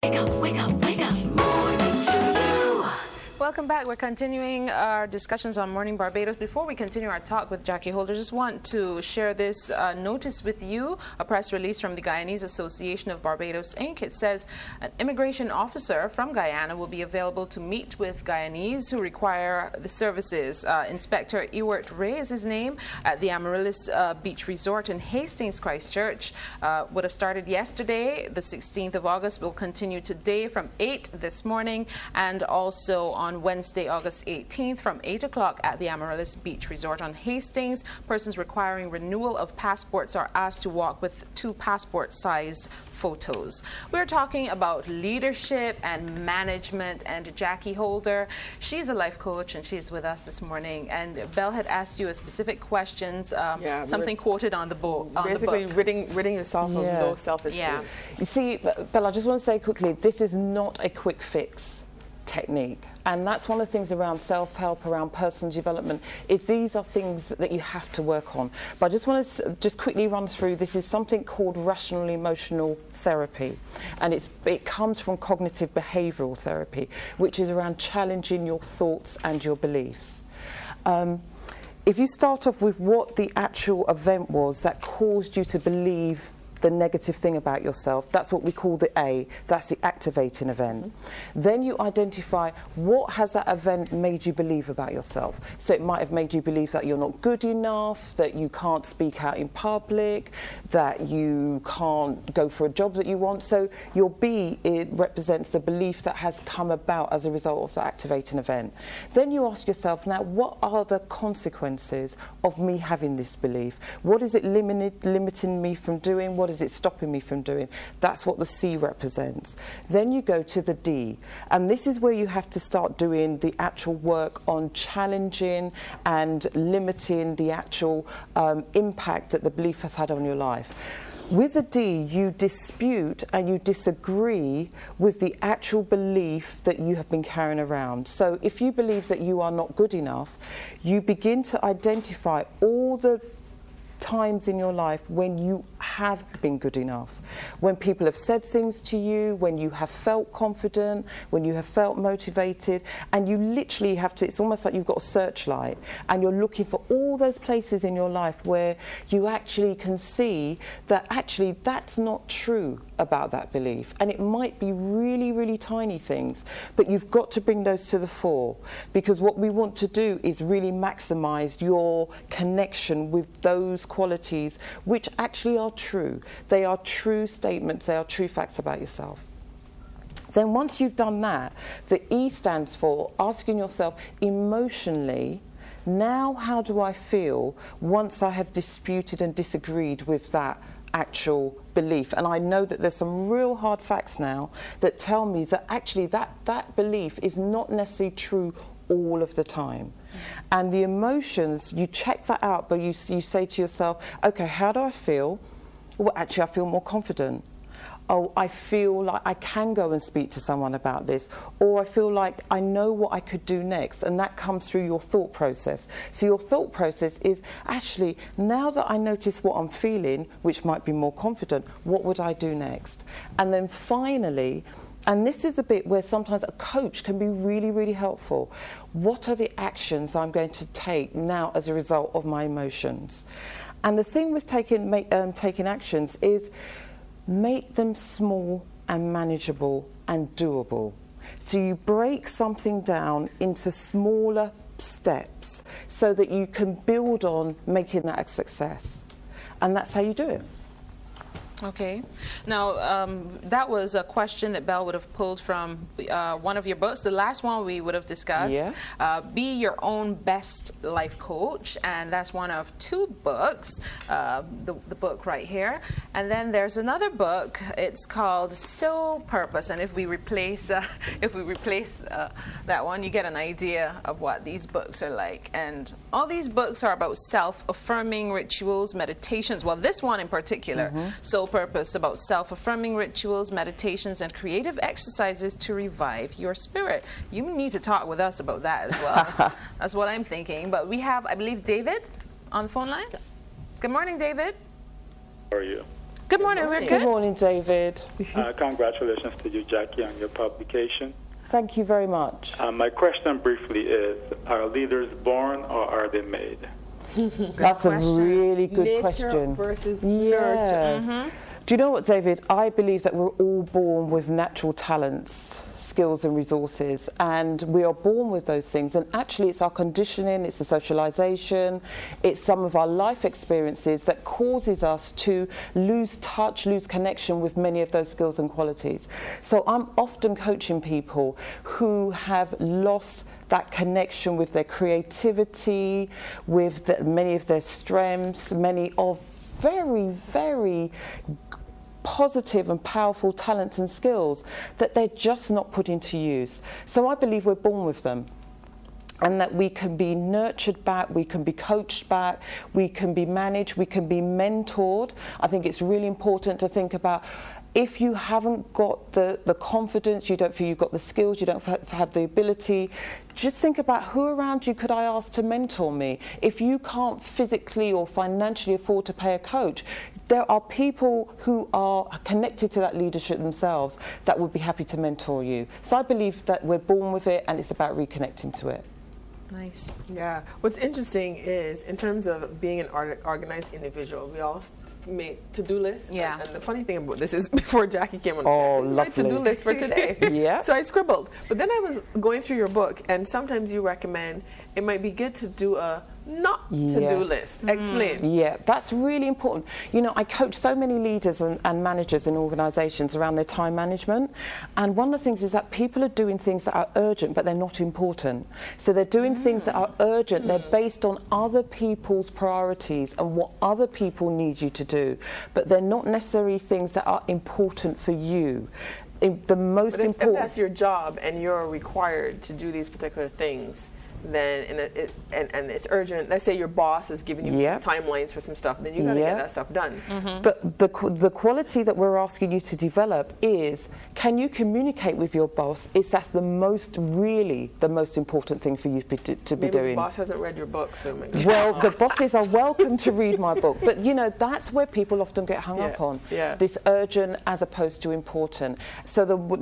Wake up, wake up, wake up. Morning to you. Welcome back. We're continuing our discussions on Morning Barbados. Before we continue our talk with Jackee Holder, just want to share this notice with you, a press release from the Guyanese Association of Barbados, Inc. It says an immigration officer from Guyana will be available to meet with Guyanese who require the services. Inspector Ewart Ray is his name, at the Amaryllis Beach Resort in Hastings, Christchurch. Would have started yesterday, the 16th of August, will continue today from 8 this morning, and also on Wednesday, August 18th from 8 o'clock at the Amaryllis Beach Resort on Hastings. Persons requiring renewal of passports are asked to walk with 2 passport-sized photos. We're talking about leadership and management, and Jackee Holder, she's a life coach and she's with us this morning. And Belle had asked you a specific questions, something quoted on the book. Basically, ridding yourself of low self-esteem. Yeah. You see, Belle, I just want to say quickly, this is not a quick fix technique. And that's one of the things around self-help, around personal development, is these are things that you have to work on. But I just want to just quickly run through, this is something called rational emotional therapy. And it comes from cognitive behavioural therapy, which is around challenging your thoughts and your beliefs. If you start off with what the actual event was that caused you to believe the negative thing about yourself, that's what we call the A, that's the activating event. Then you identify what has that event made you believe about yourself. So it might have made you believe that you're not good enough, that you can't speak out in public, that you can't go for a job that you want. So your B, it represents the belief that has come about as a result of the activating event. Then you ask yourself, now what are the consequences of me having this belief? What is it limiting me from doing? What is it stopping me from doing? That's what the C represents. Then you go to the D, and this is where you have to start doing the actual work on challenging and limiting the actual impact that the belief has had on your life. With the D, you dispute and you disagree with the actual belief that you have been carrying around. So if you believe that you are not good enough, you begin to identify all the times in your life when you have been good enough, when people have said things to you, when you have felt confident, when you have felt motivated, and you literally have to, it's almost like you've got a searchlight and you're looking for all those places in your life where you actually can see that actually that's not true about that belief. And it might be really, really tiny things, but you've got to bring those to the fore, because what we want to do is really maximize your connection with those qualities which actually are true. They are true statements, they are true facts about yourself. Then once you've done that, the E stands for asking yourself emotionally, now how do I feel once I have disputed and disagreed with that actual belief? And I know that there's some real hard facts now that tell me that actually that belief is not necessarily true all of the time. And the emotions, you check that out, but you say to yourself, okay, how do I feel? Well, actually, I feel more confident. Oh, I feel like I can go and speak to someone about this, or I feel like I know what I could do next, and that comes through your thought process. So your thought process is, actually, now that I notice what I'm feeling, which might be more confident, what would I do next? And then finally, and this is the bit where sometimes a coach can be really, really helpful. What are the actions I'm going to take now as a result of my emotions? And the thing with taking actions is make them small and manageable and doable. So you break something down into smaller steps so that you can build on making that a success. And that's how you do it. Okay. Now, that was a question that Belle would have pulled from one of your books. The last one we would have discussed, Be Your Own Best Life Coach, and that's one of 2 books, the book right here. And then there's another book, it's called Soul Purpose, and if we replace that one, you get an idea of what these books are like. And all these books are about self-affirming rituals, meditations. Well, this one in particular, Soul Purpose, about self-affirming rituals, meditations, and creative exercises to revive your spirit. You need to talk with us about that as well. That's what I'm thinking. But we have, I believe, David on the phone lines. Good morning, David. How are you? Good morning, we're Good good. morning, David. Congratulations to you, Jackie, on your publication. Thank you very much. My question briefly is, are leaders born or are they made? That's question. a really good Nature question. versus Yeah. Do you know what, David? I believe that we're all born with natural talents, skills and resources, and we are born with those things, and actually it's our conditioning, it's the socialization, it's some of our life experiences that causes us to lose touch, lose connection with many of those skills and qualities. So I'm often coaching people who have lost that connection with their creativity, with many of their strengths, many of very, very positive and powerful talents and skills that they're just not put into use. So I believe we're born with them, and that we can be nurtured back, we can be coached back, we can be managed, we can be mentored. I think it's really important to think about, if you haven't got the confidence, you don't feel you've got the skills, you don't have the ability, just think about who around you could I ask to mentor me. If you can't physically or financially afford to pay a coach, there are people who are connected to that leadership themselves that would be happy to mentor you. So I believe that we're born with it, and it's about reconnecting to it. Nice. Yeah. What's interesting is, in terms of being an organized individual, we all make to-do lists. Yeah. And the funny thing about this is, before Jackie came on, Oh, this is my lovely. to-do list for today. Yeah. So I scribbled. But then I was going through your book, and sometimes you recommend it might be good to do a not to-do Yes. list. Explain. Yeah, that's really important. You know, I coach so many leaders and managers in organisations around their time management, and one of the things is that people are doing things that are urgent, but they're not important. So they're doing things that are urgent, they're based on other people's priorities and what other people need you to do, but they're not necessarily things that are important for you. The most But if important... that's your job and you're required to do these particular things, then and it's urgent. Let's say your boss is giving you Yeah. some timelines for some stuff, then you got to Yeah. get that stuff done. But the quality that we're asking you to develop is, can you communicate with your boss? That's the most important thing for you to be Maybe doing. the boss hasn't read your book, so Well, the bosses are welcome to read my book, but you know, that's where people often get hung up on. Yeah. This urgent as opposed to important. So the what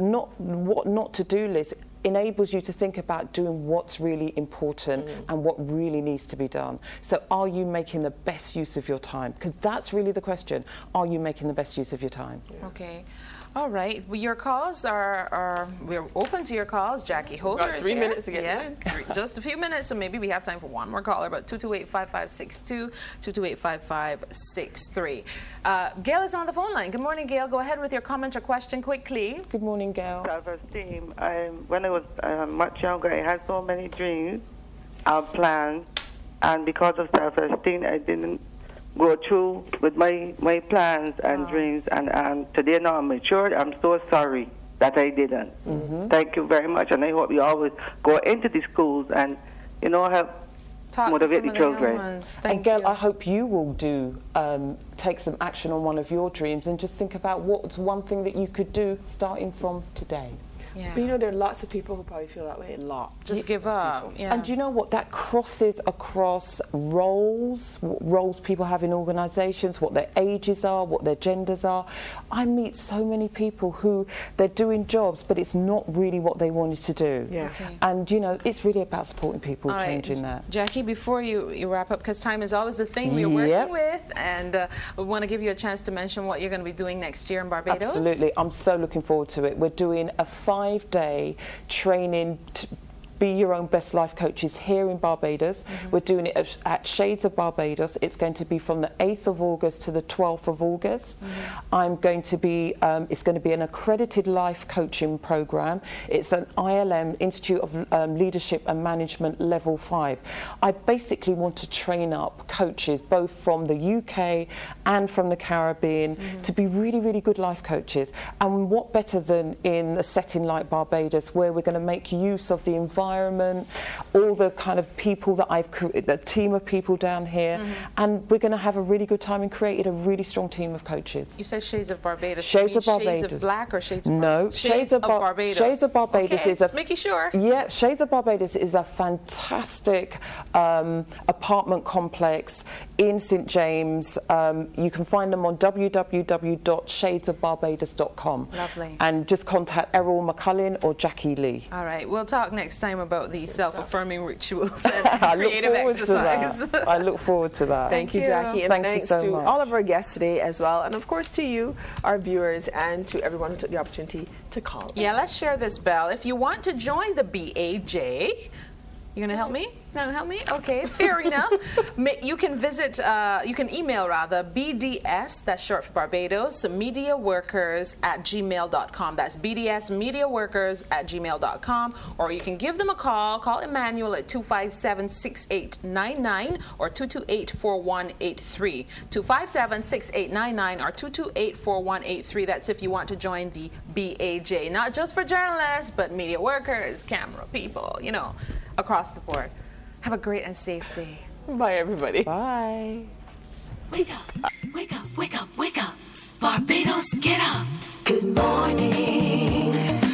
not to do list enables you to think about doing what's really important and what really needs to be done. So are you making the best use of your time? Because that's really the question. Are you making the best use of your time? Okay. All right. Well, your calls we're open to your calls. Jackee Holder got is 3 here. minutes to get just a few minutes, so maybe we have time for one more caller, but 228-5562, 228-5563. Gail is on the phone line. Good morning, Gail. Go ahead with your comment or question quickly. Good morning, Gail. Self-esteem. When I was much younger, I had so many dreams, plans, and because of self-esteem, I didn't go through with my plans and dreams. And today, now I'm matured. I'm so sorry that I didn't. Thank you very much, and I hope you always go into the schools and, you know, help Talk motivate to some the of the young children. ones. And Thank Gail, you. I hope you will take some action on one of your dreams and just think about what's one thing that you could do starting from today. Yeah. But you know, there are lots of people who probably feel that way. Just give up. Yeah. And do you know what? That crosses across roles, what roles people have in organisations, what their ages are, what their genders are. I meet so many people who they're doing jobs, but it's not really what they wanted to do. Yeah. Okay. And, you know, it's really about supporting people, All right, changing that. Jackie, before you wrap up, because time is always the thing we're working with, and we want to give you a chance to mention what you're going to be doing next year in Barbados. Absolutely. I'm so looking forward to it. We're doing a 5-day training to be your own best life coaches here in Barbados. We're doing it at Shades of Barbados. It's going to be from the 8th of August to the 12th of August. I'm going to be, it's going to be an accredited life coaching program. It's an ILM, Institute of Leadership and Management Level 5. I basically want to train up coaches both from the UK and from the Caribbean to be really, really good life coaches. And what better than in a setting like Barbados, where we're going to make use of the environment environment, all the kind of people that I've created, the team of people down here, and we're going to have a really good time and created a really strong team of coaches. You said Shades of Barbados. Shades of Barbados. Shades of Black or Shades of No, Shades of Barbados. Shades of Barbados okay, is just making sure. Yeah, Shades of Barbados is a fantastic apartment complex in St James. You can find them on www.shadesofbarbados.com. Lovely. And just contact Errol McCullin or Jackie Lee. All right, we'll talk next time about the self-affirming rituals and I creative exercise. I look forward to that. Thank you, Jackie. And Thank you thanks so to much. all of our guests today as well. And of course to you, our viewers, and to everyone who took the opportunity to call. Yeah, let's share this bell. If you want to join the BAJ, you gonna help me? No, help me? Okay, fair enough. You can visit, you can email rather, BDS, that's short for Barbados, mediaworkers@gmail.com. That's BDS mediaworkers@gmail.com. Or you can give them a call. Call Emmanuel at 257-6899 or 228-4183. 257-6899 or 228-4183. That's if you want to join the BAJ. Not just for journalists, but media workers, camera people, you know, across the board. Have a great and safe day. Bye, everybody. Bye. Wake up, wake up, wake up, wake up. Barbados, get up. Good morning.